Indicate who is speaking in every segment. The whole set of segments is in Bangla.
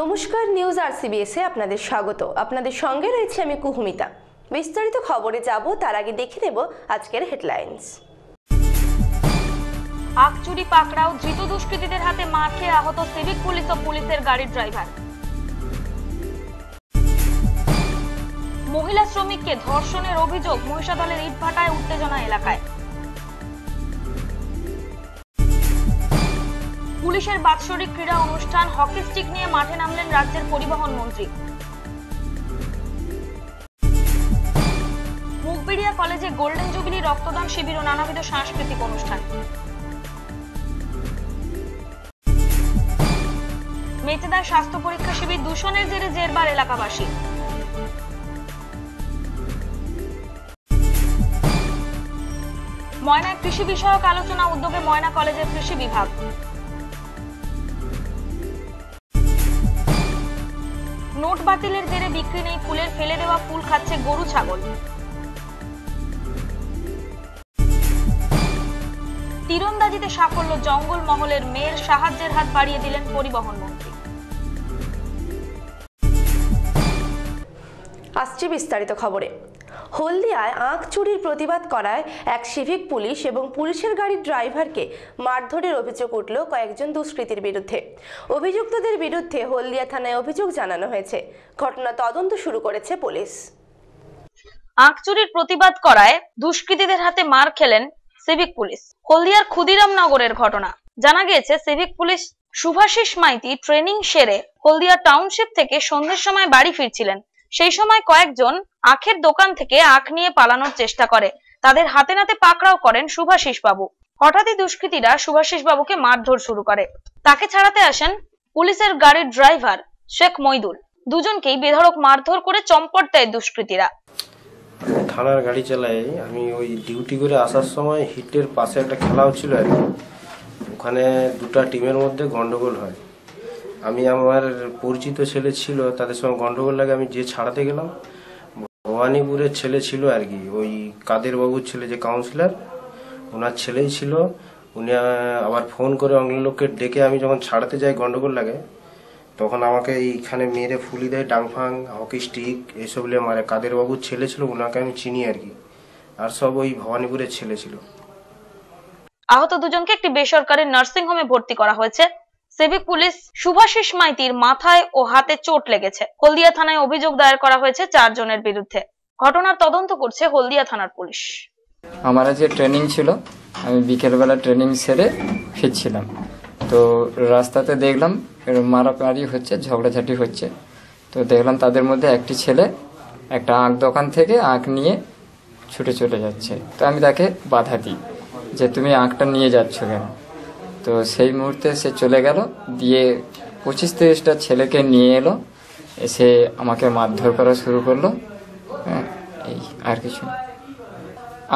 Speaker 1: নমস্কার, নিউজ আরসিবিএস-এ আপনাদের স্বাগত। আপনাদের সঙ্গে রয়েছে আমি কুহুমিতা। বিস্তারিত খবরে যাব তার আগে দেখে নেব আজকের হেডলাইন্স।
Speaker 2: আকচুরি পাকড়াও, ধৃত দুষ্কৃতীদের হাতে মার খেয়ে আহত সিভিক পুলিশ ও পুলিশের গাড়ির ড্রাইভার। মহিলা শ্রমিককে ধর্ষণের অভিযোগ, মহিষাদলের ইটভাটায় উত্তেজনা এলাকায়। পুলিশের বাৎসরিক ক্রীড়া অনুষ্ঠান, হকি স্টিক নিয়ে মাঠে নামলেন রাজ্যের পরিবহন মন্ত্রী। মুগবিড়িয়া কলেজে গোল্ডেন জুবিলি রক্তদান শিবির ও নানাবিধ সাংস্কৃতিক অনুষ্ঠান। মেচেদার স্বাস্থ্য পরীক্ষা শিবির, দূষণের জেরে জেরবার এলাকাবাসী। ময়নায় কৃষি বিষয়ক আলোচনা, উদ্যোগে ময়না কলেজের কৃষি বিভাগ। নোট বাতিলের জেরে বিক্রি নেই ফুলের, ফেলে দেওয়া ফুল খাচ্ছে গরু ছাগল। তীরন্দাজিতে সাফল্য জঙ্গল মহলের, মেয়ের সাহায্যের হাত বাড়িয়ে দিলেন পরিবহন মন্ত্রী।
Speaker 1: আসছে বিস্তারিত খবরে। হলদিয়ায় আখ চুরির প্রতিবাদ করায় এক সিভিক পুলিশ এবং পুলিশের গাড়ির ড্রাইভারকে মারধরের অভিযোগ উঠল কয়েকজন দুষ্কৃতীর বিরুদ্ধে। অভিযুক্তদের বিরুদ্ধে হলদিয়া থানায় অভিযোগ জানানো হয়েছে। ঘটনা তদন্ত শুরু করেছে পুলিশ।
Speaker 2: আখ চুরির প্রতিবাদ করায় দুষ্কৃতীদের হাতে মার খেলেন সিভিক পুলিশ। হলদিয়ার ক্ষুদিরামনগরের ঘটনা। জানা গিয়েছে, civic police Shubhashis Maiti training সেরে হলদিয়া টাউনশিপ থেকে সন্ধ্যের সময় বাড়ি ফিরছিলেন। সেই সময় কয়েকজন আখের দোকান থেকে আখ নিয়ে পালানোর চেষ্টা করে। তাদের হাতে নাতে পাকড়াও করেন শুভাশিস বাবু। হঠাৎই দুষ্কৃতীরা শুভাশিস বাবুকে মারধর শুরু করে। তাকে ছাড়াতে আসেন পুলিশের গাড়ির ড্রাইভার শেখ মইদুল। দুজনকেই বেধড়ক মারধর করে চম্পট দেয় দুষ্কৃতীরা।
Speaker 3: থানার গাড়ি চালাই, আমি ওই ডিউটি করে আসার সময় হিটের পাশে একটা খেলা হচ্ছিল আর কি। ওখানে দুটা টিমের মধ্যে গন্ডগোল হয়। আমি আমার পরিচিত ছেলে ছিল, তাদের সঙ্গে গন্ডগোল লাগে, আমি যে ছাড়াতে গেলাম। ভবানীপুরের ছেলে ছিল আর কি, ওই কাদের বাবুর ছেলে যে কাউন্সিলর, ওনার ছেলেই ছিল। উনি আবার ফোন করে অন্য লোককে ডেকে আমি যখন ছাড়াতে যাই গন্ডগোল লাগে, তখন আমাকে এইখানে মেরে ফুলি দেয়, ডাংফাং, হকি স্টিক এসব নিয়ে মারে। কাদের বাবুর ছেলে ছিল, ওনাকে আমি চিনি আর কি, আর সব ওই ভবানীপুরের ছেলে ছিল।
Speaker 2: আহত দুজনকে একটি বেসরকারি নার্সিং হোমে ভর্তি করা হয়েছে। সিভিক পুলিশ শুভাশিস মাইতির মাথায় ও হাতে চোট লেগেছে। হলদিয়া থানায় অভিযোগ দায়ের করা হয়েছে 4 জনের বিরুদ্ধে। ঘটনার তদন্ত করছে হলদিয়া থানার পুলিশ।
Speaker 4: আমার যে ট্রেনিং ছিল, আমি বিকেলবেলা ট্রেনিং সেরে ফিরছিলাম, তো রাস্তাতে দেখলাম মারামারি হচ্ছে, ঝগড়াঝাটি হচ্ছে। তো দেখলাম তাদের মধ্যে একটি ছেলে একটা আখ দোকান থেকে আখ নিয়ে ছুটে চলে যাচ্ছে। তো আমি তাকে বাধা দিই যে তুমি আখটা নিয়ে যাচ্ছ কেন। তো সেই মুহূর্তে সে চলে গেল, দিয়ে 25-30টা ছেলেকে নিয়ে এলো, এসে আমাকে মারধর করা শুরু করলো। এই আর কিছু।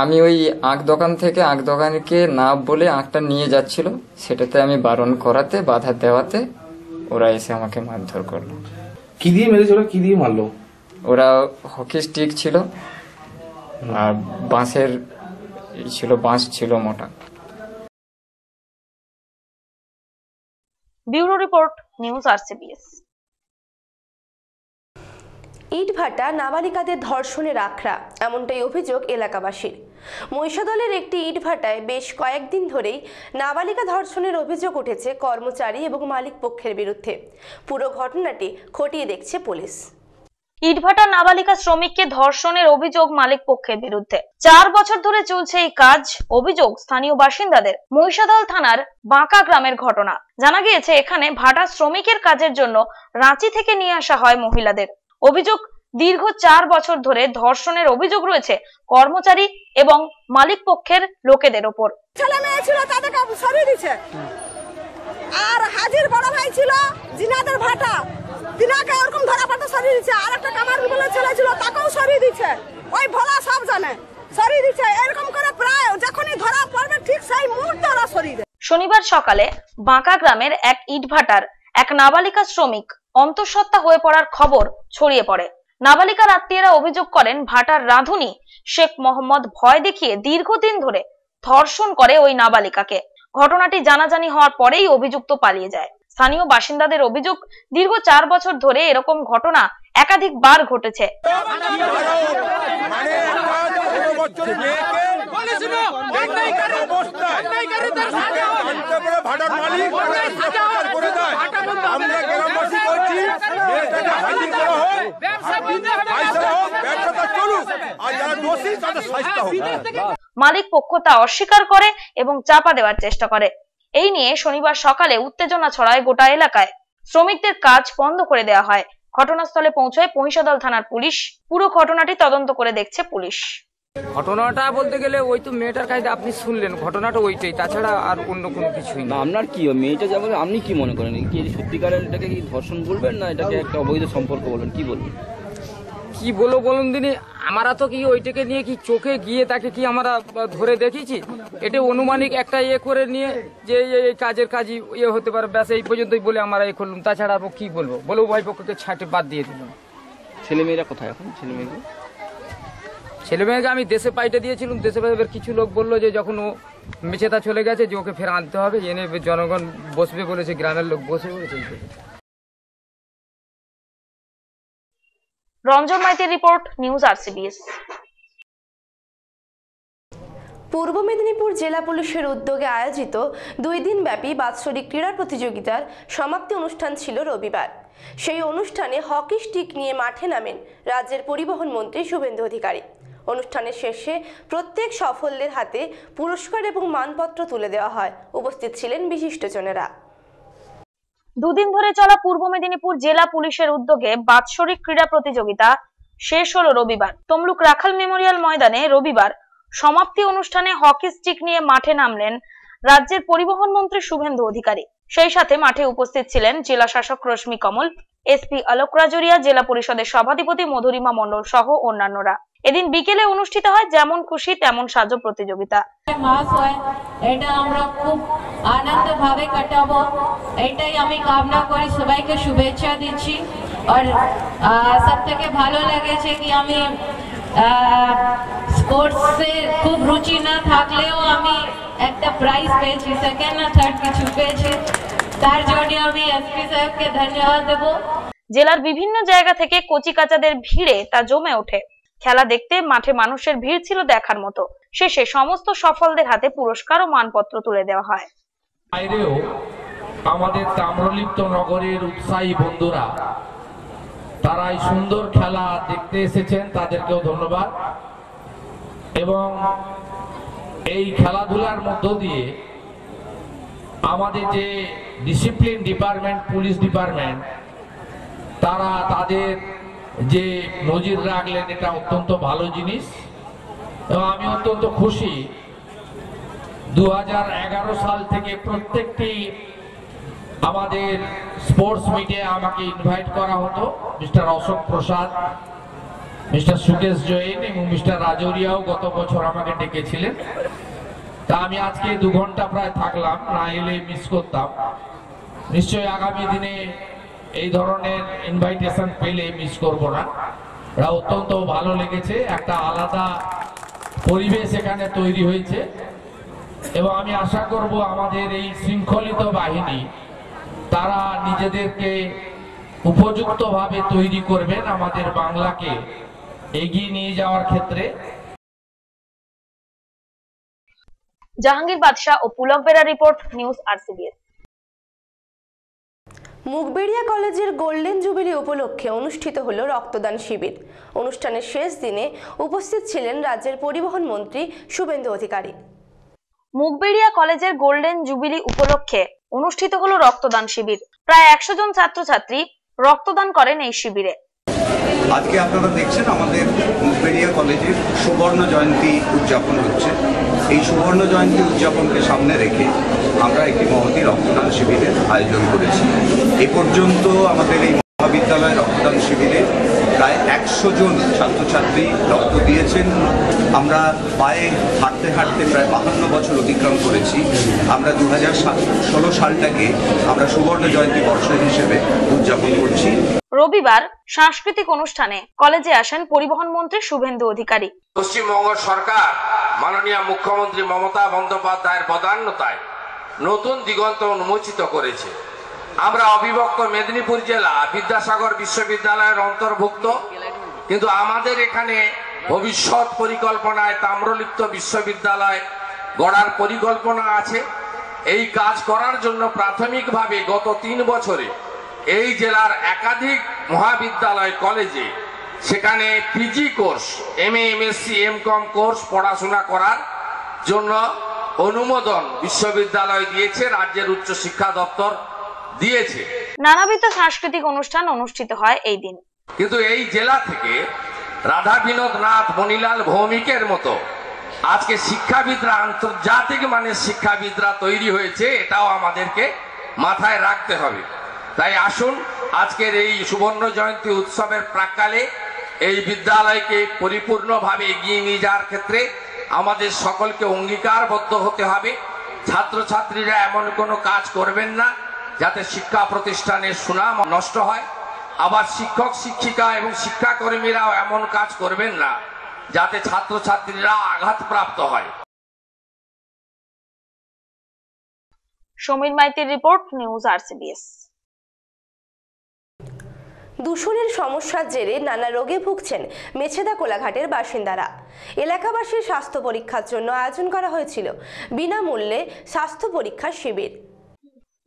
Speaker 4: আমি ওই আখ দোকান থেকে আখ দোকানকে না বলে আখটা নিয়ে যাচ্ছিল, সেটাতে আমি বারণ করাতে, বাধা দেওয়াতে ওরা এসে আমাকে মারধর করলো।
Speaker 5: কি দিয়ে মেরেছিল, কি দিয়ে মারলো?
Speaker 4: ওরা হকি স্টিক ছিল আর বাঁশের ছিল, বাঁশ ছিল মোটা।
Speaker 2: Bureau report, news RCBS.
Speaker 1: ইটভাটা নাবালিকাদের ধর্ষণের আখড়া, এমনটাই অভিযোগ এলাকাবাসীর। মহিষাদলের একটি ইটভাটায় বেশ কয়েকদিন ধরেই নাবালিকা ধর্ষণের অভিযোগ উঠেছে কর্মচারী এবং মালিক পক্ষের বিরুদ্ধে। পুরো ঘটনাটি খতিয়ে দেখছে পুলিশ।
Speaker 2: ইটভাটা নাবালিকা শ্রমিককে ধর্ষণের অভিযোগ মালিক পক্ষের বিরুদ্ধে। 4 বছর ধরে চলছে এই কাজ। অভিযোগ স্থানীয় বাসিন্দাদের। মহিষাদল থানার বাঁকা গ্রামের ঘটনা। জানা গিয়েছে, এখানে ভাটা শ্রমিকের কাজের জন্য রাঁচি থেকে নিয়ে আসা হয় মহিলাদের। অভিযোগ, দীর্ঘ 4 বছর ধরে ধর্ষণের অভিযোগ রয়েছে কর্মচারী এবং মালিক পক্ষের লোকেদের ওপর।
Speaker 6: ছেলে মেয়ে ছিল, তাদেরকে সরিয়ে দিচ্ছে। আর হাজির বড় ভাই ছিল জিনাদের ভাটা, তিনাকে ওরকম ধরা পাটা সরিয়ে দিচ্ছে। আর একটা কামারুল বলে ছেলে ছিল, তাকেও সরিয়ে দিচ্ছে। ওই ভোলা সব জানে, সরিয়ে দিচ্ছে। এরকম করে প্রায় যখনই ধরা পড়বে ঠিক সেই মুহূর্তে ওরা সরিয়ে দেয়।
Speaker 2: শনিবার সকালে বাঁকা গ্রামের এক ইটভাটার এক নাবালিকা শ্রমিক অন্তঃসত্ত্বা হয়ে পড়ার খবর ছড়িয়ে পড়ে। নাবালিকার আত্মীয়রা অভিযোগ করেন, ভাটার রাঁধুনি শেখ মোহাম্মদ ভয় দেখিয়ে দীর্ঘদিন ধরে ধর্ষণ করে ওই নাবালিকাকে। ঘটনাটি জানাজানি হওয়ার পরেই অভিযুক্ত পালিয়ে যায়। স্থানীয় বাসিন্দাদের অভিযোগ, দীর্ঘ 4 বছর ধরে এরকম ঘটনা একাধিকবার ঘটেছে। মালিক পক্ষ তা অস্বীকার করে এবং চাপা দেওয়ার চেষ্টা করে। এই নিয়ে শনিবার সকালে উত্তেজনা ছড়ায় গোটা এলাকায়। শ্রমিকদের কাজ বন্ধ করে দেওয়া হয়। ঘটনাস্থলে পৌঁছায় মহিষাদল থানার পুলিশ। পুরো ঘটনাটি তদন্ত করে দেখছে পুলিশ।
Speaker 7: ঘটনাটা বলতে গেলে ওই তো মেয়েটার কাছে আপনি শুনলেন, ঘটনাটা ওইটাই, তাছাড়া আর অন্য কোনো কিছুই না।
Speaker 8: আপনার কি মেয়েটা যাবে, আপনি কি মনে করেন কি সত্যিকারের এটাকে কি ধর্ষণ বলবেন না এটাকে একটা অবৈধ সম্পর্ক বলবেন, কি বলবেন?
Speaker 7: কি বলো বলুন দিনই, আমরা তো কি ওইটাকে নিয়ে কি চোখে গিয়ে তাকে কি আমরা ধরে দেখিছি? এটা অনুমানিক একটা করে নিয়ে যে এই কাজের কাজই হতে পারে, ব্যাস এই পর্যন্তই বলে আমরা করলাম। তাছাড়া আর কি বলবো, বলে উভয় পক্ষকে ছাঁটে বাদ দিয়ে দিলাম।
Speaker 8: ছেলেমেয়েরা কোথায় এখন?
Speaker 7: ছেলেমেয়েকে আমি দেশে পাইটে দিয়েছিলাম। দেশে পাইতে কিছু লোক বললো যে যখন ও মেচেতা চলে গেছে যে ওকে ফের আনতে হবে, এনে জনগণ বসবে বলেছে, গ্রামের লোক বসে বলেছে।
Speaker 2: রঞ্জন মাইতির report, news RCBS।
Speaker 1: Purba Medinipur জেলা পুলিশের উদ্যোগে আয়োজিত 2 দিনব্যাপী বাৎসরিক ক্রীড়া প্রতিযোগিতার সমাপ্তি অনুষ্ঠান ছিল রবিবার। সেই অনুষ্ঠানে হকি স্টিক নিয়ে মাঠে নামেন রাজ্যের পরিবহন মন্ত্রী শুভেন্দু অধিকারী। অনুষ্ঠানের শেষে প্রত্যেক সফলদের হাতে পুরস্কার এবং মানপত্র তুলে দেওয়া হয়। উপস্থিত ছিলেন বিশিষ্টজনেরা।
Speaker 2: 2 দিন ধরে চলা পূর্ব মেদিনীপুর জেলা পুলিশের উদ্যোগে বাৎসরিক ক্রীড়া প্রতিযোগিতা শেষ হলো রবিবার। তমলুক রাখাল মেমোরিয়াল ময়দানে রবিবার সমাপ্তি অনুষ্ঠানে হকি স্টিক নিয়ে মাঠে নামলেন রাজ্যের পরিবহন মন্ত্রী শুভেন্দু অধিকারী। সেই সাথে মাঠে উপস্থিত ছিলেন জেলা শাসক রশ্মি কমল, এসপি অলোক রাজরিয়া, জেলা পরিষদের সভাধিপতি মধুরিমা মণ্ডল সহ অন্যান্যরা। এদিন বিকেলে অনুষ্ঠিত হয় যেমন খুশি তেমন সাজো প্রতিযোগিতা।
Speaker 9: এটা আমরা খুব আনন্দ ভাবে কাটাবো, এটাই আমি কামনা করি। সবাইকে শুভেচ্ছা দিচ্ছি। আর সব থেকে ভালো লেগেছে কি আমি স্পোর্টসে খুব রুচি না থাকলেও আমি একটা প্রাইজ পেয়েছি, সেকেন্ড না থার্ড কিছু পেয়েছি। তার জন্য আমি এসপি সাহেবকে ধন্যবাদ দেব।
Speaker 2: জেলার বিভিন্ন জায়গা থেকে কচিকাচাদের ভিড়ে তা জমে ওঠে। খেলা দেখতে মাঠে মানুষের ভিড় ছিল দেখার মতো। শেষে সমস্ত সফলদের হাতে পুরস্কার ও মানপত্র তুলে দেওয়া হয়।
Speaker 10: বাইরেও আমাদের তাম্রলিপ্ত নগরের উৎসাহী বন্ধুরা তারা এই সুন্দর খেলা দেখতে এসেছেন, তাদেরকেও ধন্যবাদ। এবং এই খেলাধুলার মধ্য দিয়ে আমাদের যে ডিসিপ্লিন ডিপার্টমেন্ট, পুলিশ ডিপার্টমেন্ট, তারা তাদের যে নজির রাখলেন, এটা অত্যন্ত ভালো জিনিস। এবং আমি অত্যন্ত খুশি 2011 সাল থেকে প্রত্যেকটি আমাদের স্পোর্টস মিটে আমাকে ইনভাইট করা হতো। মিস্টার অশোক প্রসাদ, মিস্টার সুকেশ জৈন এবং মিস্টার রাজরিয়াও গত বছর আমাকে ডেকেছিলেন। তা আমি আজকে 2 ঘন্টা প্রায় থাকলাম, না এলে মিস করতাম। নিশ্চয়ই আগামী দিনে এই ধরনের ইনভাইটেশন পেলে মিস করব না। এটা অত্যন্ত ভালো লেগেছে, একটা আলাদা পরিবেশ এখানে তৈরি হয়েছে। এবং আমি আশা করব আমাদের এই শৃঙ্খলিত বাহিনী তারা নিজেদেরকে উপযুক্তভাবে তৈরি করবেন আমাদের বাংলাকে এগিয়ে নিয়ে যাওয়ার ক্ষেত্রে।
Speaker 2: জাহাঙ্গীর বাদশা ও Pulak Bera report, news RCBS।
Speaker 1: Mugberia কলেজের গোল্ডেন জুবিলি উপলক্ষে অনুষ্ঠিত হলো রক্তদান শিবির। অনুষ্ঠানের শেষ দিনে উপস্থিত ছিলেন রাজ্যের পরিবহন মন্ত্রী শুভেন্দু অধিকারী।
Speaker 2: মুগবেড়িয়া কলেজের গোল্ডেন জুবিলি উপলক্ষে অনুষ্ঠিত হলো রক্তদান শিবির। প্রায় 100 জন ছাত্রছাত্রী রক্তদান করেন এই শিবিরে।
Speaker 11: আজকে আপনারা দেখছেন আমাদের মুগবেড়িয়া কলেজের সুবর্ণ জয়ন্তী উদযাপন হচ্ছে। এই সুবর্ণ জয়ন্তী উদযাপনকে সামনে রেখে আমরা একটি মহতী রক্তদান শিবিরের আয়োজন করেছি। এ পর্যন্ত আমাদের এই মহাবিদ্যালয় রক্তদান শিবিরে প্রায় 100 জন ছাত্রছাত্রী রক্ত দিয়েছেন। আমরা পায়ে হাঁটতে হাঁটতে প্রায় 52 বছর অতিক্রম করেছি। আমরা 2016 সালটাকে আমরা সুবর্ণ জয়ন্তী বর্ষ হিসেবে উদযাপন করছি।
Speaker 2: রবিবার সাংস্কৃতিক অনুষ্ঠানে কলেজে আসেন পরিবহন মন্ত্রী শুভেন্দু অধিকারী।
Speaker 10: পশ্চিমবঙ্গ সরকার মাননীয় মুখ্যমন্ত্রী মমতা বন্দ্যোপাধ্যায়ের প্রধানতায় নতুন দিগন্ত উন্মোচিত করেছে। আমরা অবিভক্ত মেদিনীপুর জেলা বিদ্যাসাগর বিশ্ববিদ্যালয়ের অন্তর্ভুক্ত, কিন্তু আমাদের এখানে ভবিষ্যৎ পরিকল্পনায় তাম্রলিপ্ত বিশ্ববিদ্যালয় গড়ার পরিকল্পনা আছে। এই কাজ করার জন্য প্রাথমিকভাবে গত 3 বছরে এই জেলার একাধিক মহাবিদ্যালয় কলেজে সেখানে PG course, MA, MSc, MCom course পড়াশোনা করার জন্য অনুমোদন বিশ্ববিদ্যালয় দিয়েছে, রাজ্যের উচ্চশিক্ষা দপ্তর দিয়েছে।
Speaker 2: নানাবিধ সাংস্কৃতিক অনুষ্ঠান অনুষ্ঠিত হয় এই দিন।
Speaker 10: কিন্তু এই জেলা থেকে রাধা বিনোদ নাথ, মণিলাল ভৌমিকের মতো আজকে শিক্ষাবিদরা, আন্তর্জাতিক মানের শিক্ষাবিদরা তৈরি হয়েছে, এটাও আমাদেরকে মাথায় রাখতে হবে। তাই আসুন আজকের এই সুবর্ণ জয়ন্তী উৎসবের প্রাক্কালে এই বিদ্যালয়কে পরিপূর্ণভাবে এগিয়ে নিয়ে যাওয়ার ক্ষেত্রে আমাদের সকলকে অঙ্গীকারবদ্ধ হতে হবে। ছাত্রছাত্রীরা এমন কোনো কাজ করবেন না যাতে শিক্ষা প্রতিষ্ঠানের সুনাম নষ্ট হয়, আবার শিক্ষক শিক্ষিকা এবং শিক্ষাকর্মীরাও এমন কাজ করবেন না যাতে ছাত্রছাত্রীরা আঘাতপ্রাপ্ত হয়।
Speaker 2: সমীর মাইতির রিপোর্ট, নিউজ RCBS।
Speaker 1: দূষণের সমস্যার জেরে নানা রোগে ভুগছেন মেছেদা কোলাঘাটের বাসিন্দারা। এলাকাবাসীর স্বাস্থ্য পরীক্ষার জন্য আয়োজন করা হয়েছিল বিনামূল্যে স্বাস্থ্য পরীক্ষা শিবির।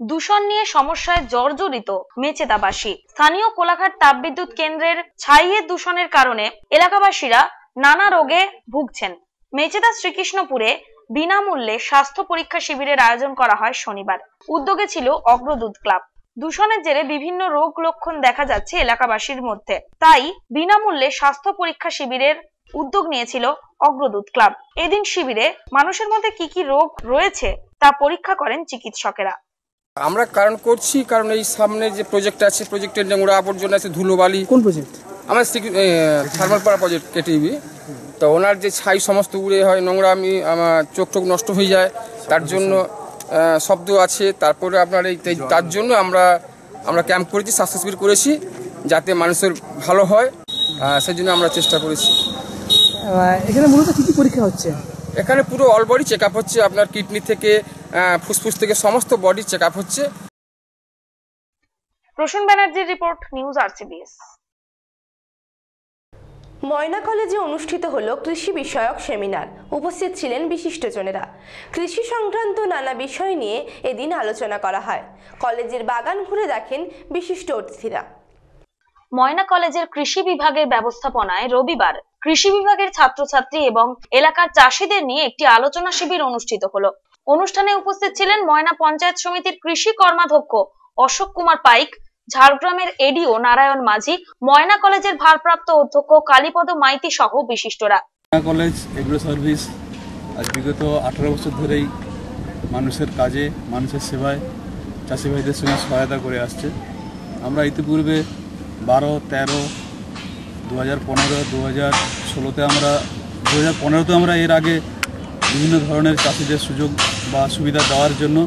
Speaker 2: দূষণ নিয়ে সমস্যায় জর্জরিত মেছেদাবাসী। স্থানীয় কোলাঘাট তাপবিদ্যুৎ কেন্দ্রের ছাইয়ে দূষণের কারণে এলাকাবাসীরা নানা রোগে ভুগছেন। মেছেদা শ্রীকৃষ্ণপুরে বিনামূল্যে স্বাস্থ্য পরীক্ষা শিবিরের আয়োজন করা হয় শনিবার। উদ্যোগে ছিল অগ্রদূত ক্লাব। দূষণের জেরে বিভিন্ন রোগ লক্ষণ দেখা যাচ্ছে এলাকাবাসীর মধ্যে, তাই বিনামূল্যে স্বাস্থ্য পরীক্ষা শিবিরের উদ্যোগ নিয়েছিল অগ্রদূত ক্লাব। এদিন শিবিরে মানুষের মধ্যে কি কি রোগ রয়েছে তা পরীক্ষা করেন চিকিৎসকেরা।
Speaker 12: আমরা কারণ এই সামনে যে প্রজেক্ট আছে, প্রজেক্টের নোংরা আবর্জনা আছে, ধুলোবালি।
Speaker 13: কোন প্রজেক্ট?
Speaker 12: আমার থার্মালপাড়া প্রজেক্ট কেটিভি। তো ওনার যে ছাই সমস্ত উড়ে হয়, নোংরা, আমার চোখ নষ্ট হয়ে যায়, তার জন্য শব্দ আছে। তারপরে আপনার তার জন্য আমরা ক্যাম্প করেছি, স্বাস্থ্য শিবির করেছি, যাতে মানুষের ভালো হয়, সেই জন্য আমরা চেষ্টা করেছি।
Speaker 13: এখানে মূলত কি কি পরীক্ষা হচ্ছে?
Speaker 12: এখানে পুরো অল বডি চেক আপ হচ্ছে, আপনার কিডনি থেকে ফুসফুস থেকে সমস্ত বডি চেক আপ হচ্ছে।
Speaker 2: প্রসূন ব্যানার্জির রিপোর্ট, নিউজ RCBS।
Speaker 1: ময়না কলেজে অনুষ্ঠিত হলো কৃষি বিষয়ক সেমিনার। উপস্থিত ছিলেন বিশিষ্টজনেরা। কৃষি সংক্রান্ত নানা বিষয় নিয়ে এদিন আলোচনা করা হয়। কলেজের বাগান ঘুরে দেখেন বিশিষ্ট অতিথিরা।
Speaker 2: ময়না কলেজের কৃষি বিভাগের ব্যবস্থাপনায় রবিবার কৃষি বিভাগের ছাত্রছাত্রী এবং এলাকার চাষিদের নিয়ে একটি আলোচনা শিবির অনুষ্ঠিত হলো। অনুষ্ঠানে উপস্থিত ছিলেন ময়না পঞ্চায়েত সমিতির কৃষি কর্মাধ্যক্ষ অশোক কুমার পাইক, ঝাড়গ্রামের এডিও নারায়ণ মাঝি, ময়না কলেজের ভারপ্রাপ্ত অধ্যক্ষ কালীপদ মাইতি সহ বিশিষ্টরা।
Speaker 14: ময়না কলেজ এগ্রো সার্ভিস আজ বিগত 18 বছর ধরেই মানুষের কাজে, মানুষের সেবায়, চাষি ভাইদের সঙ্গে সহায়তা করে আসছে। আমরা ইতিপূর্বে 12, 13, 2015, 2016-তে আমরা 2015-তে আমরা এর আগে বিভিন্ন ধরনের চাষিদের সুযোগ বা সুবিধা দেওয়ার জন্য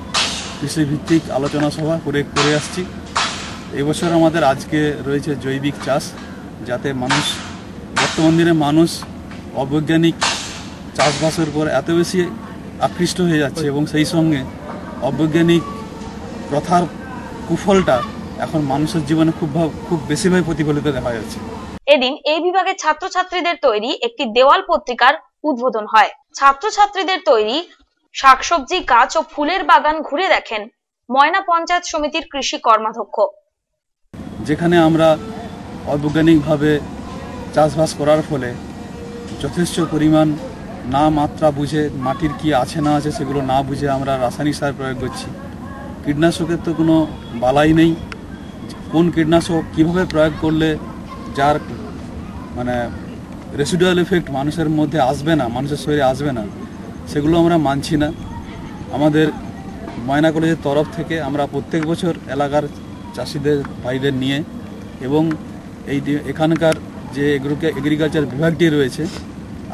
Speaker 14: কৃষিভিত্তিক আলোচনা সভা করে আসছি। এবছর আমাদের আজকে রয়েছে জৈবিক চাষ, যাতে বর্তমান দিনে মানুষ অবৈজ্ঞানিক চাষবাসের উপর এত বেশি আকৃষ্ট হয়ে যাচ্ছে এবং সেই সঙ্গে অবৈজ্ঞানিক প্রথার কুফলটা এখন মানুষের জীবনে খুব বেশিভাবে প্রতিফলিত দেখা যাচ্ছে।
Speaker 2: এদিন এই বিভাগের ছাত্রছাত্রীদের তৈরি একটি দেওয়াল পত্রিকার উদ্বোধন হয়। ছাত্রছাত্রীদের তৈরি শাকসবজি, গাছ ও ফুলের বাগান ঘুরে দেখেন ময়না পঞ্চায়েত সমিতির কৃষি কর্মাধ্যক্ষ।
Speaker 14: যেখানে আমরা অবৈজ্ঞানিকভাবে চাষবাস করার ফলে যথেষ্ট পরিমাণ না মাত্রা বুঝে, মাটির কি আছে না আছে সেগুলো না বুঝে আমরা রাসায়নিক সার প্রয়োগ করছি। কীটনাশকের তো কোনো বালাই নেই, কোন কীটনাশক কিভাবে প্রয়োগ করলে যার রেসিডুয়াল এফেক্ট মানুষের মধ্যে আসবে না, মানুষের শরীরে আসবে না, সেগুলো আমরা মানছি না। আমাদের ময়না কলেজের তরফ থেকে আমরা প্রত্যেক বছর এলাকার চাষিদের ভাইদের নিয়ে এবং এখানকার যে এগ্রিকালচার বিভাগটি রয়েছে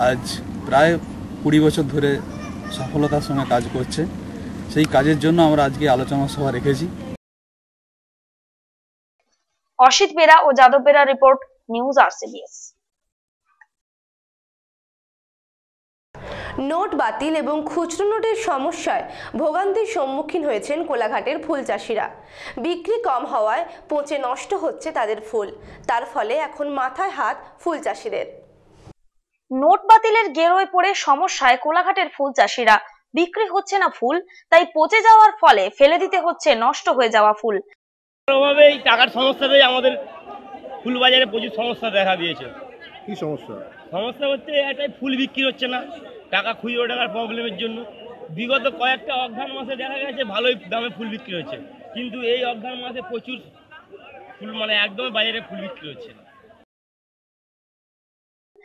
Speaker 14: আজ প্রায় 20 বছর ধরে সফলতার সঙ্গে কাজ করছে। সেই কাজের জন্য আমরা আজকে আলোচনা সভা রেখেছি।
Speaker 2: অসিত বেরা ও যাদব Bera report, news RCBS।
Speaker 1: Note বাতিল এবং খুচরো নোটের সমস্যায় ভোগান্তির সম্মুখীন হয়েছেন কোলাঘাটের ফুল চাষিরা। বিক্রি কম হওয়ায় পচে নষ্ট হচ্ছে তাদের ফুল, তার ফলে এখন মাথায় হাত ফুল চাষিদের।
Speaker 2: নোট বাতিলের গেরোয় পড়ে সমস্যায় কোলাঘাটের ফুল চাষিরা। বিক্রি হচ্ছে না ফুল, তাই পচে যাওয়ার ফলে ফেলে দিতে হচ্ছে নষ্ট হয়ে যাওয়া ফুল।
Speaker 15: প্রভাবে এই টাকার সমস্যাতেই আমাদের ফুল বাজারে প্রচুর সমস্যা দেখা দিয়েছে।
Speaker 5: কি সমস্যা?
Speaker 15: সমস্যা হচ্ছে এটাই, ফুল বিক্রি হচ্ছে না টাকা খুচরো টাকার প্রবলেমের জন্য। বিগত কয়েকটা অঘ্রাণ মাসে দেখা গেছে ভালোই দামে ফুল বিক্রি হচ্ছে, কিন্তু এই অঘ্রাণ মাসে প্রচুর ফুল একদম বাজারে ফুল বিক্রি হচ্ছে না।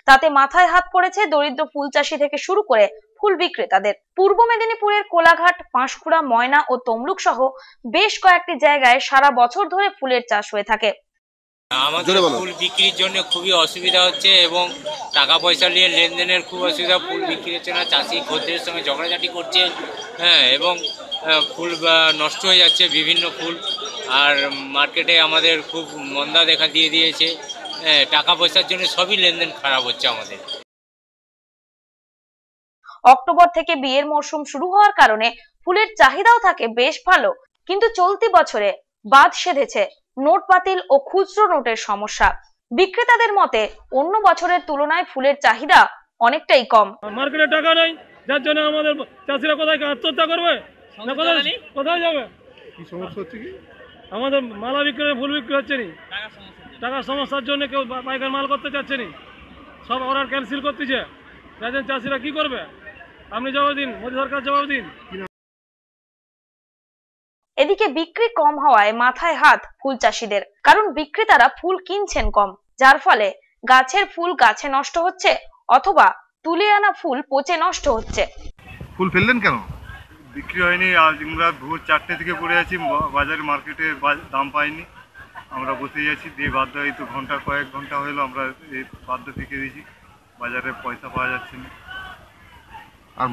Speaker 2: তাতে মাথায় হাত পড়েছে দরিদ্র ফুল চাষি থেকে শুরু করে ফুল বিক্রেতাদের। পূর্ব মেদিনীপুরের কোলাঘাট, পাঁশকুড়া, ময়না ও তমলুক সহ বেশ কয়েকটি জায়গায় সারা বছর ধরে ফুলের চাষ হয়ে থাকে।
Speaker 16: আমাদের ফুল বিক্রির জন্য খুবই অসুবিধা হচ্ছে এবং টাকা পয়সা নিয়ে লেনদেনের খুব অসুবিধা। ফুল বিক্রি হচ্ছে না, চাষি খদ্দের সঙ্গে ঝগড়াঝাটি করছে, এবং ফুল নষ্ট হয়ে যাচ্ছে বিভিন্ন ফুল। আর মার্কেটে আমাদের খুব মন্দা দেখা দিয়েছে, টাকা পয়সার জন্য সবই লেনদেন খারাপ হচ্ছে আমাদের।
Speaker 2: অক্টোবর থেকে বিয়ের মরশুম শুরু হওয়ার কারণে ফুলের চাহিদাও থাকে বেশ ভালো, কিন্তু চলতি বছরে বাদ সেধেছে নোট বাতিল ও খুচরো নোটের সমস্যা। বিক্রেতাদের মতে অন্য বছরের তুলনায় ফুলের চাহিদা অনেকটাই কম।
Speaker 15: মার্কেটে টাকা নেই, যার জন্য আমাদের চাষিরা কোথায় আত্মহত্যা করবে, কোথায় যাবে?
Speaker 5: কি সমস্যা হচ্ছে? কি
Speaker 15: আমাদের মালা বিক্রি, ফুল বিক্রি হচ্ছে না, টাকার সমস্যার জন্য কেউ পাইকার মাল করতে চাচ্ছে না, সব অর্ডার ক্যান্সেল করতেছে। যার জন্য চাষিরা কি করবে? আপনি জবাব দিন, মোদী সরকার জবাব দিন।
Speaker 2: এদিকে বিক্রি কম হওয়ায় মাথায় হাত ফুল চাষিদের, কারণ বিক্রেতারা ফুল কিনছেন কম, যার ফলে গাছের ফুল গাছে নষ্ট হচ্ছে অথবা তুলে আনা ফুল পচে নষ্ট হচ্ছে।
Speaker 5: ফুল ফেললেন কেন?
Speaker 14: বিক্রি হয়নি। আজ আমরা ভোর 4টে থেকে পড়ে আছি, বাজারে মার্কেটে দাম পাইনি, আমরা বসে যাচ্ছি। দিয়ে বাধ্য এই তো কয়েক ঘন্টা হলো আমরা এই বাধ্য থেকে দিয়েছি, বাজারে পয়সা পাওয়া যাচ্ছে না।
Speaker 5: আর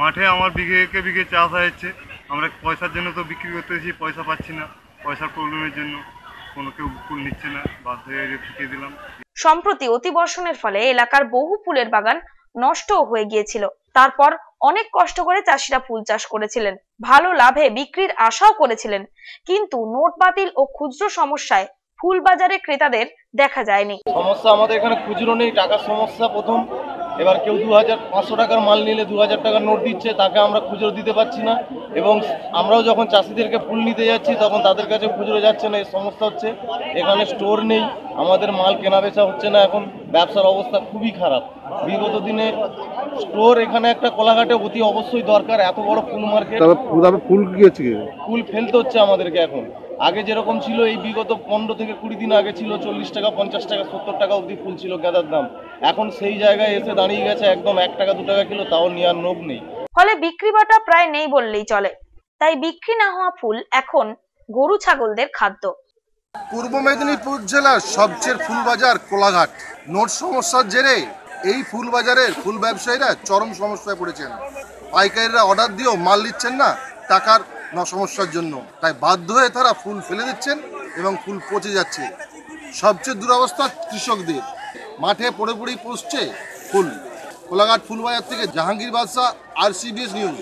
Speaker 5: মাঠে আমার বিঘে চাষ হয়েছে, আমরা পয়সার জন্য তো বিক্রি করতেছি, পয়সা পাচ্ছি না। পয়সার প্রবলেমের জন্য কেউ ফুল নিচ্ছে না, বাধ্য হয়ে ফিরিয়ে দিলাম।
Speaker 2: সম্প্রতি অতিবর্ষণের ফলে এলাকার বহু ফুলের বাগান নষ্ট হয়ে গিয়েছিল। তারপর অনেক কষ্ট করে চাষিরা ফুল চাষ করেছিলেন, ভালো লাভে বিক্রির আশাও করেছিলেন, কিন্তু নোট বাতিল ও খুচরো সমস্যায় ফুল বাজারে ক্রেতাদের দেখা যায়নি।
Speaker 15: সমস্যা আমাদের এখানে খুচরো নেই, টাকার সমস্যা প্রথম। এবার কেউ 2500 টাকার মাল নিলে 2000 টাকার নোট দিচ্ছে, তাকে আমরা খুচরো দিতে পারছি না। এবং আমরাও যখন চাষিদেরকে ফুল নিতে যাচ্ছি তখন তাদের কাছে খুচরো যাচ্ছে না, এই সমস্যা হচ্ছে। এখানে স্টোর নেই, আমাদের মাল কেনা বেচা হচ্ছে না, এখন ব্যবসার অবস্থা খুবই খারাপ। বিগত দিনে স্টোর এখানে একটা কোলাঘাটে অতি অবশ্যই দরকার, এত বড় ফুল মার্কেট।
Speaker 5: ফুল কি হচ্ছে?
Speaker 15: ফুল ফেলতে হচ্ছে আমাদেরকে এখন। আগে যেরকম ছিল, এই বিগত 15 থেকে 20 দিন আগে ছিল 40 টাকা, 50 টাকা, 70 টাকা অবধি ফুল ছিল গাঁদার দাম। এখন সেই জায়গায় এসে দাঁড়িয়ে গেছে একদম 1 টাকা 2 টাকা কিলো, তাও নেওয়ার লোভ নেই।
Speaker 2: ফলে বিক্রি বাটা প্রায় নেই বললেই চলে। তাই বিক্রি না হওয়া ফুল এখন গরু ছাগলদের খাদ্য।
Speaker 17: পূর্ব মেদিনীপুর জেলার সবচেয়ে ফুল বাজার কোলাঘাট। নোট সমস্যার জেরে এই ফুল বাজারের ফুল ব্যবসায়ীরা চরম সমস্যায় পড়েছেন। পাইকারিরা অর্ডার দিয়েও মাল নিচ্ছেন না টাকার সমস্যার জন্য, তাই বাধ্য হয়ে তারা ফুল ফেলে দিচ্ছেন এবং ফুল পচে যাচ্ছে। সবচেয়ে দুরবস্থা কৃষকদের, মাঠে পড়ে পড়েই পচছে ফুল। কোলাঘাট ফুল বাজার থেকে জাহাঙ্গীর বাদশাহ, RCBS নিউজ।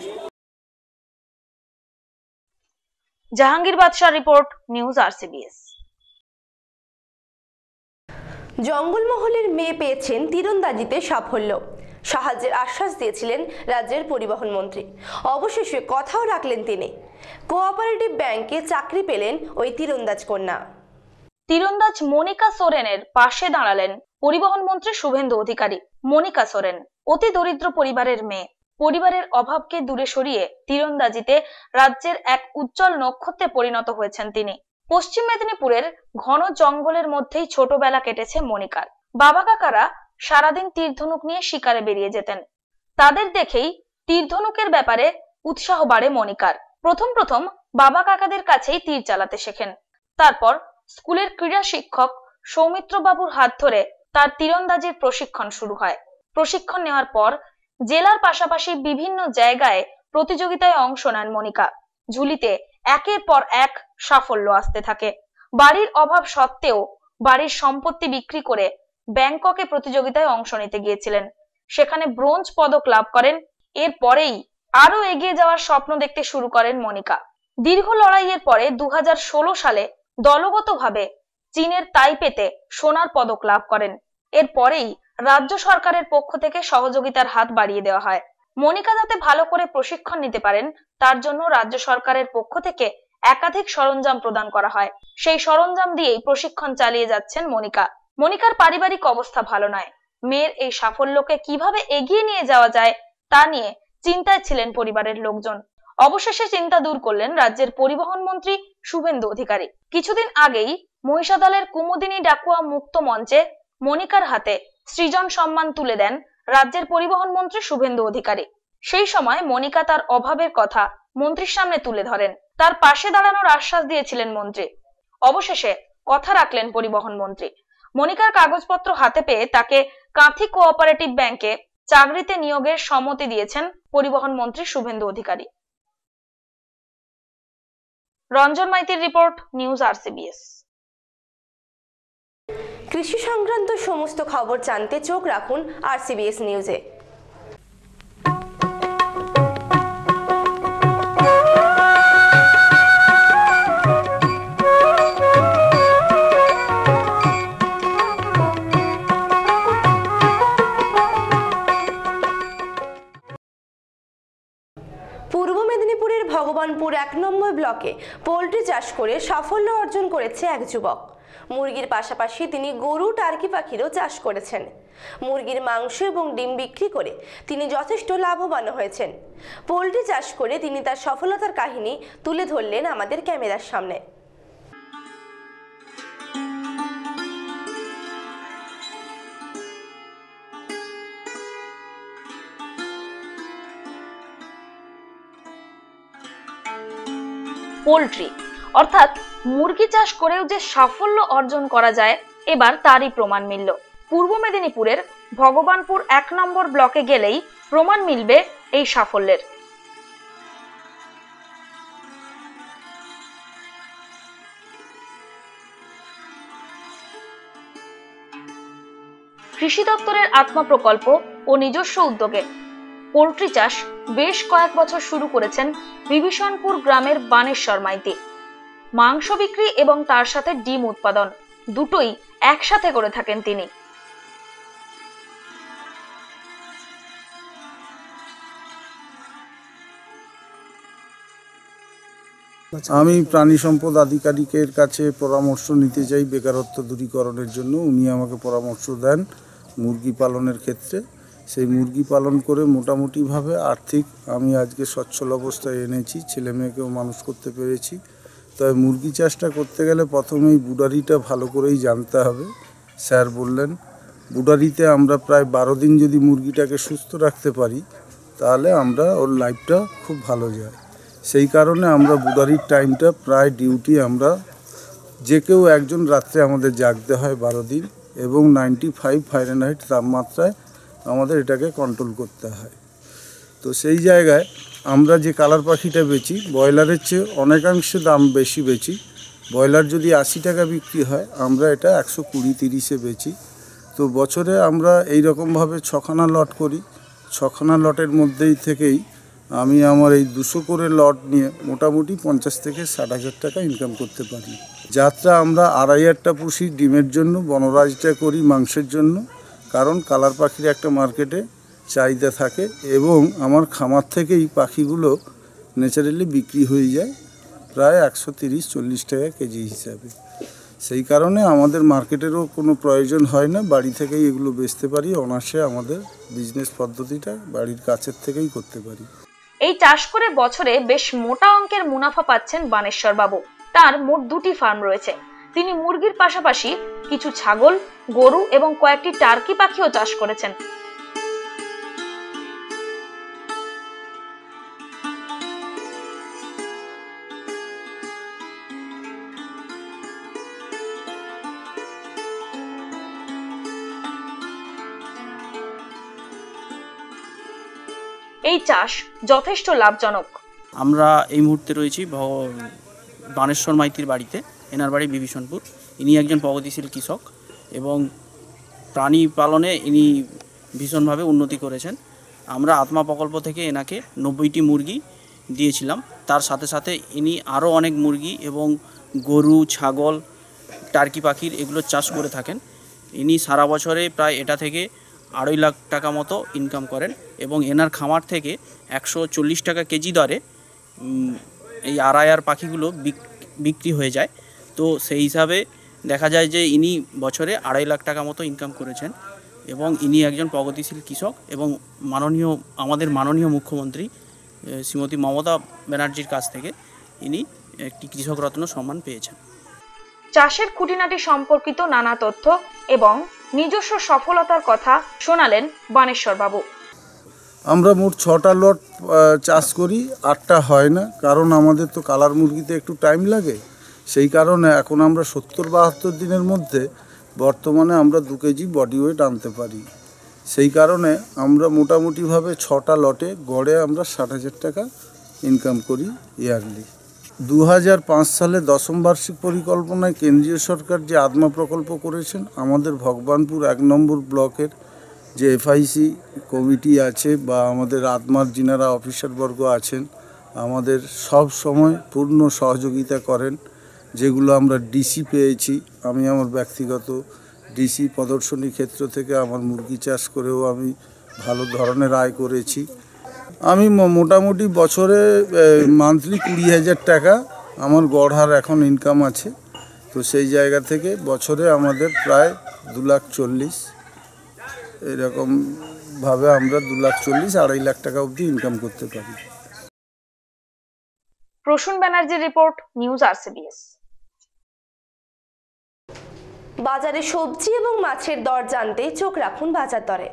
Speaker 2: জাহাঙ্গীর বাদশাহ রিপোর্ট, নিউজ RCBS।
Speaker 1: জঙ্গলমহলের মেয়ে পেয়েছেন তীরন্দাজিতে সাফল্য, সাহায্যের আশ্বাস দিয়েছিলেন রাজ্যের পরিবহন মন্ত্রী। অবশেষে কথাও রাখলেন তিনি। কোঅপারেটিভ ব্যাংকে চাকরি পেলেন ওই তীরন্দাজ কন্যা।
Speaker 2: তীরন্দাজ মনিকা সোরেনের পাশে দাঁড়ালেন পরিবহন মন্ত্রী শুভেন্দু অধিকারী। মনিকা সোরেন অতি দরিদ্র পরিবারের মেয়ে। পরিবারের অভাবকে দূরে সরিয়ে তীরন্দাজিতে রাজ্যের এক উজ্জ্বল নক্ষত্রে পরিণত হয়েছেন তিনি। পশ্চিম মেদিনীপুরের ঘন জঙ্গলের মধ্যেই ছোটবেলা কেটেছে মনিকার। বাবা কাকারা সারাদিন তীরধনুক নিয়ে শিকারে বেরিয়ে যেতেন। তাদের দেখেই তীরধনুকের ব্যাপারে উৎসাহ বাড়ে মনিকার। প্রথম বাবা কাকাদের কাছেই তীর চালাতে শেখেন। তারপর স্কুলের ক্রীড়া শিক্ষক সৌমিত্র বাবুর হাত ধরে তার তীরন্দাজির প্রশিক্ষণ শুরু হয়। প্রশিক্ষণ নেওয়ার পর জেলার পাশাপাশি বিভিন্ন জায়গায় প্রতিযোগিতায় অংশ নেন মনিকা। ঝুলিতে একের পর এক সাফল্য আসতে থাকে। বাড়ির অভাব সত্ত্বেও বাড়ির সম্পত্তি বিক্রি করে ব্যাংককে প্রতিযোগিতায় অংশ নিতে গিয়েছিলেন। সেখানে ব্রোঞ্জ পদক লাভ করেন। এরপরেই আরো এগিয়ে যাওয়ার স্বপ্ন দেখতে শুরু করেন মনিকা। দীর্ঘ লড়াইয়ের পরে 2016 সালে দলগতভাবে চীনের তাইপেতে সোনার পদক লাভ করেন। এরপরেই রাজ্য সরকারের পক্ষ থেকে সহযোগিতার হাত বাড়িয়ে দেওয়া হয়। মনিকা যাতে ভালো করে প্রশিক্ষণ নিতে পারেন তার জন্য রাজ্য সরকারের পক্ষ থেকে একাধিক সরঞ্জাম প্রদান করা হয়। সেই সরঞ্জাম দিয়েই প্রশিক্ষণ চালিয়ে যাচ্ছেন মনিকা। মনিকার পারিবারিক অবস্থা ভালো নয়। মেয়ের এই সাফল্যকে কিভাবে এগিয়ে নিয়ে যাওয়া যায় তা নিয়ে চিন্তায় ছিলেন পরিবারের লোকজন। অবশেষে চিন্তা দূর করলেন রাজ্যের পরিবহন মন্ত্রী শুভেন্দু অধিকারী। কিছুদিন আগেই মহিষাদলের কুমুদিনী ডাকুয়া মুক্ত মঞ্চে মনিকার হাতে সৃজন সম্মান তুলে দেন রাজ্যের পরিবহন মন্ত্রী শুভেন্দু অধিকারী। সেই সময় মনিকা তার অভাবের কথা মন্ত্রীর সামনে তুলে ধরেন। তার পাশে দাঁড়ানোর আশ্বাস দিয়েছিলেন মন্ত্রী। অবশেষে কথা রাখলেন পরিবহন মন্ত্রী। মনিকার কাগজপত্র হাতে পেয়ে তাকে কাঁথি কোঅপারেটিভ ব্যাংকে চাকরিতে নিয়োগের সম্মতি দিয়েছেন পরিবহন মন্ত্রী শুভেন্দু অধিকারী। রঞ্জন মাইতির রিপোর্ট, নিউজ RCBS।
Speaker 1: কৃষি সংক্রান্ত সমস্ত খবর জানতে চোখ রাখুন RCBS নিউজে। পূর্ব মেদিনীপুরের ভগবানপুর 1 নম্বর ব্লকে পোল্ট্রি চাষ করে সাফল্য অর্জন করেছে এক যুবক। মুরগির পাশাপাশি তিনি গরু, টার্কি পাখিরও চাষ করেছেন। মুরগির মাংস এবং ডিম বিক্রি করে তিনি যথেষ্ট লাভবান হয়েছেন। পোল্ট্রি চাষ করে তিনি তার সফলতার কাহিনী তুলে ধরলেন আমাদের ক্যামেরার সামনে।
Speaker 2: পোল্ট্রি অর্থাৎ মুরগি চাষ করেও যে সাফল্য অর্জন করা যায় এবার তারই প্রমাণ মিলল। পূর্ব মেদিনীপুরের ভগবানপুর 1 নম্বর ব্লকে গেলেই প্রমাণ মিলবে এই সাফল্যের। কৃষি দপ্তরের আত্মা প্রকল্প ও নিজস্ব উদ্যোগে পোল্ট্রি চাষ বেশ কয়েক বছর শুরু করেছেন বিভীষণপুর গ্রামের বানেশ্বর মাইতি। মাংস বিক্রি এবং তার সাথে ডিম উৎপাদন দুটোই একসাথে করে থাকেন তিনি।
Speaker 18: আমি প্রাণী সম্পদ আধিকারিকের কাছে পরামর্শ নিতে চাই বেকারত্ব দূরীকরণের জন্য। উনি আমাকে পরামর্শ দেন মুরগি পালনের ক্ষেত্রে। সেই মুরগি পালন করে মোটামুটিভাবে আর্থিক আমি আজকে সচ্ছল অবস্থায় এনেছি, ছেলে মেয়েকেও মানুষ করতে পেরেছি। তবে মুরগি চাষটা করতে গেলে প্রথমেই বুডারিটা ভালো করেই জানতে হবে। স্যার বললেন বুডারিতে আমরা প্রায় 12 দিন যদি মুরগিটাকে সুস্থ রাখতে পারি তাহলে আমরা ওর লাইফটা খুব ভালো যায়। সেই কারণে আমরা বুডারির টাইমটা প্রায় ডিউটি আমরা যে কেউ একজন রাত্রে আমাদের জাগতে হয় 12 দিন এবং 95 ফারেনহাইট তাপমাত্রায় আমাদের এটাকে কন্ট্রোল করতে হয়। তো সেই জায়গায় আমরা যে কালার পাখিটা বেচি ব্রয়লারের চেয়ে অনেকাংশে দাম বেশি বেচি। ব্রয়লার যদি 80 টাকা বিক্রি হয় আমরা এটা 120-30-এ বেচি। তো বছরে আমরা এই রকমভাবে 6খানা লট করি। 6খানা লটের মধ্যেই থেকেই আমি আমার এই 200 করে লট নিয়ে মোটামুটি 50 থেকে 60 হাজার টাকা ইনকাম করতে পারি। যাত্রা আমরা 2,500টা পুষি ডিমের জন্য, বনরাজটা করি মাংসের জন্য, কারণ কালার পাখির একটা মার্কেটে চাহিদা থাকে এবং আমার খামার থেকেই পাখিগুলো ন্যাচারালি বিক্রি হয়ে যায় প্রায় 130-40 টাকা কেজি হিসাবে। সেই কারণে আমাদের মার্কেটেরও কোনো প্রয়োজন হয় না, বাড়ি থেকেই এগুলো বেচতে পারি। অনায়াসে আমাদের বিজনেস পদ্ধতিটা বাড়ির কাছের থেকেই করতে পারি।
Speaker 2: এই চাষ করে বছরে বেশ মোটা অঙ্কের মুনাফা পাচ্ছেন বানেশ্বর বাবু। তার মোট 2টি ফার্ম রয়েছে। তিনি মুরগির পাশাপাশি কিছু ছাগল, গরু এবং কয়েকটি টার্কি পাখিও চাষ করেছেন। এই চাষ যথেষ্ট লাভজনক।
Speaker 19: আমরা এই মুহূর্তে রয়েছি বানেশ্বর মাইতির বাড়িতে। এনার বাড়ি বিভীষণপুর। ইনি একজন প্রগতিশীল কৃষক এবং প্রাণী পালনে ইনি ভীষণভাবে উন্নতি করেছেন। আমরা আত্মা প্রকল্প থেকে এনাকে 90টি মুরগি দিয়েছিলাম। তার সাথে সাথে ইনি আরও অনেক মুরগি এবং গরু, ছাগল, টার্কি পাখির এগুলো চাষ করে থাকেন। ইনি সারা বছরে প্রায় এটা থেকে 2.5 লাখ টাকা মতো ইনকাম করেন এবং এনার খামার থেকে 140 টাকা কেজি দরে এই আড়াইয়ার পাখিগুলো বিক্রি হয়ে যায়। তো সেই হিসাবে দেখা যায় যে ইনি বছরে 2.5 লাখ টাকা মতো ইনকাম করেছেন এবং ইনি একজন প্রগতিশীল কৃষক এবং আমাদের মাননীয় মুখ্যমন্ত্রী শ্রীমতী মমতা ব্যানার্জির কাছ থেকে ইনি একটি কৃষক রত্ন সম্মান পেয়েছেন।
Speaker 2: চাষের খুঁটিনাটি সম্পর্কিত নানা তথ্য এবং নিজস্ব সফলতার কথা শোনালেন বানেশ্বর বাবু।
Speaker 18: আমরা মোট 6টা লট চাষ করি, 8টা হয় না, কারণ আমাদের তো কালার মুরগিতে একটু টাইম লাগে। সেই কারণে এখন আমরা 70-72 দিনের মধ্যে বর্তমানে আমরা 2 কেজি বডি ওয়েট আনতে পারি। সেই কারণে আমরা মোটামুটিভাবে 6টা লটে গড়ে আমরা 60,000 টাকা ইনকাম করি ইয়ারলি। 2005 সালে 10ম বার্ষিক পরিকল্পনায় কেন্দ্রীয় সরকার যে আত্মা প্রকল্প করেছেন, আমাদের ভগবানপুর 1 নম্বর ব্লকের যে এফআইসি কমিটি আছে বা আমাদের আত্মার যিনারা অফিসারবর্গ আছেন, আমাদের সব সময় পূর্ণ সহযোগিতা করেন। যেগুলো আমরা ডিসি পেয়েছি, আমি আমার ব্যক্তিগত ডিসি প্রদর্শনী ক্ষেত্র থেকে আমার মুরগি চাষ করেও আমি ভালো ধরনের আয় করেছি। আমি মোটামুটি বছরে মান্থলি 20,000 টাকা আমার গড়হার এখন ইনকাম আছে। তো সেই জায়গা থেকে বছরে আমাদের প্রায় 2,40,000 এরকমভাবে আমরা 2,40,000 2.5 লাখ টাকা অবধি ইনকাম করতে পারি।
Speaker 2: প্রসূন ব্যানার্জির রিপোর্ট, নিউজ আরসিবিএস।
Speaker 1: বাজারে সবজি এবং মাছের দর জানতে চোখ রাখুন বাজার দরে।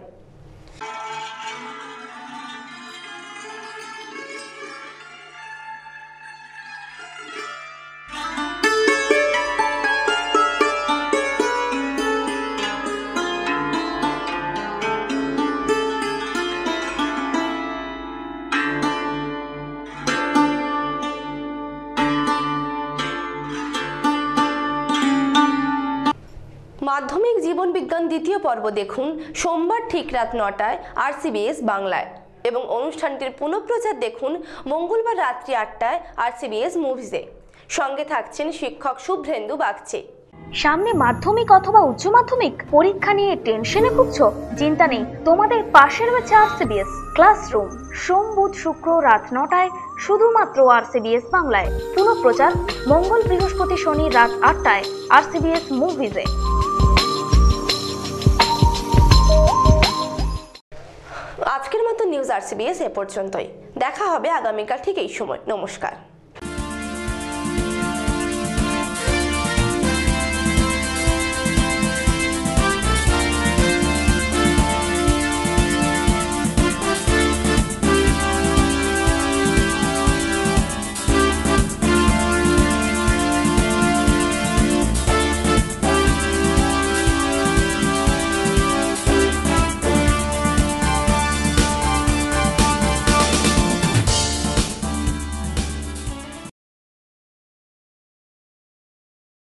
Speaker 1: মাধ্যমিক জীবন বিজ্ঞান দ্বিতীয় পর্ব দেখুন সোমবার ঠিক রাত 9টায় আরসিবিএস বাংলায় এবং অনুষ্ঠানটির পুনঃপ্রচার দেখুন মঙ্গলবার রাত্রি 8টায় আরসিবিএস মুভিজে। সঙ্গে থাকছেন শিক্ষক শুভ্রেন্দু বাগচি।
Speaker 2: সামনে মাধ্যমিক অথবা উচ্চ মাধ্যমিক পরীক্ষা নিয়ে টেনশনে ভুগছো? চিন্তা নেই, তোমাদের পাশের রয়েছে আরসিবিএস ক্লাসরুম। সোম, বুধ, শুক্র রাত 9টায় শুধুমাত্র আরসিবিএস বাংলায়। পুনঃপ্রচার মঙ্গল, বৃহস্পতি, শনি রাত 8টায় আরসিবিএস মুভিজে।
Speaker 1: আজকের মতো নিউজ আরসিবিএস এ পর্যন্তই। দেখা হবে আগামীকাল ঠিক এই সময়। নমস্কার।